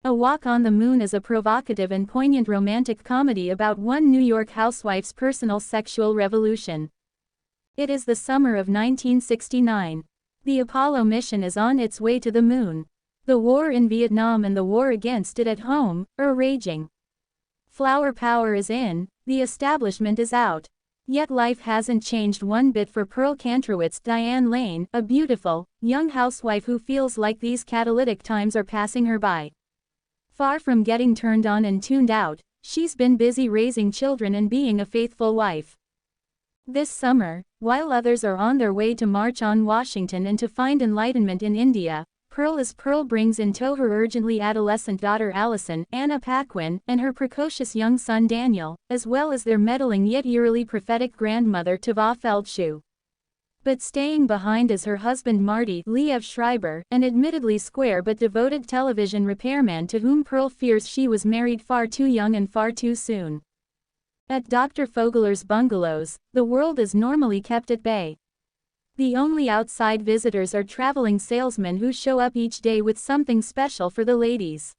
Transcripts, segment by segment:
A Walk on the Moon is a provocative and poignant romantic comedy about one New York housewife's personal sexual revolution. It is the summer of 1969. The Apollo mission is on its way to the moon. The war in Vietnam and the war against it at home are raging. Flower power is in, the establishment is out. Yet life hasn't changed one bit for Pearl Kantrowitz's Diane Lane, a beautiful, young housewife who feels like these catalytic times are passing her by. Far from getting turned on and tuned out, she's been busy raising children and being a faithful wife. This summer, while others are on their way to march on Washington and to find enlightenment in India, Pearl brings in tow her urgently adolescent daughter Allison, Anna Paquin, and her precocious young son Daniel, as well as their meddling yet eerily prophetic grandmother Tava Feldshuh. But staying behind is her husband Marty, Liev Schreiber, an admittedly square but devoted television repairman to whom Pearl fears she was married far too young and far too soon. At Dr. Fogler's bungalows, the world is normally kept at bay. The only outside visitors are traveling salesmen who show up each day with something special for the ladies.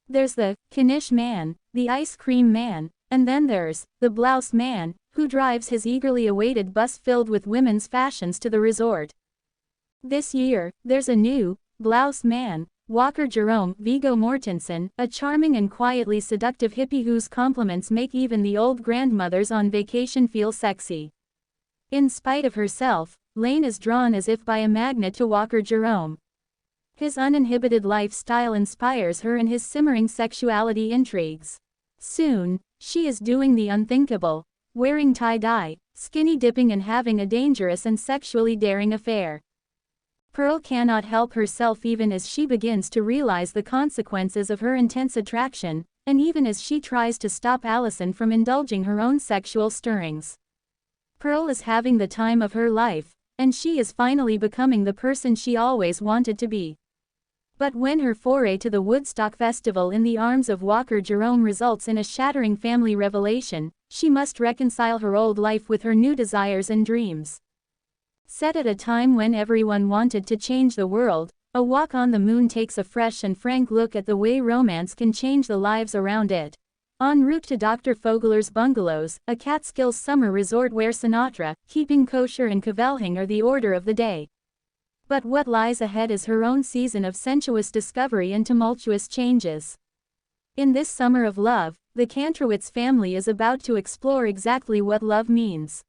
There's the Knish man, the ice cream man, and then there's the blouse man, who drives his eagerly awaited bus filled with women's fashions to the resort. This year, there's a new blouse man, Walker Jerome Viggo Mortensen, a charming and quietly seductive hippie whose compliments make even the old grandmothers on vacation feel sexy. In spite of herself, Lane is drawn as if by a magnet to Walker Jerome. His uninhibited lifestyle inspires her and his simmering sexuality intrigues. Soon, she is doing the unthinkable, wearing tie-dye, skinny dipping and having a dangerous and sexually daring affair. Pearl cannot help herself even as she begins to realize the consequences of her intense attraction, and even as she tries to stop Allison from indulging her own sexual stirrings. Pearl is having the time of her life, and she is finally becoming the person she always wanted to be. But when her foray to the Woodstock Festival in the arms of Walker Jerome results in a shattering family revelation, she must reconcile her old life with her new desires and dreams. Set at a time when everyone wanted to change the world, A Walk on the Moon takes a fresh and frank look at the way romance can change the lives around it. En route to Dr. Fogler's bungalows, a Catskills summer resort where Sinatra, keeping kosher and cavelhing are the order of the day. But what lies ahead is her own season of sensuous discovery and tumultuous changes. In this summer of love, the Kantrowitz family is about to explore exactly what love means.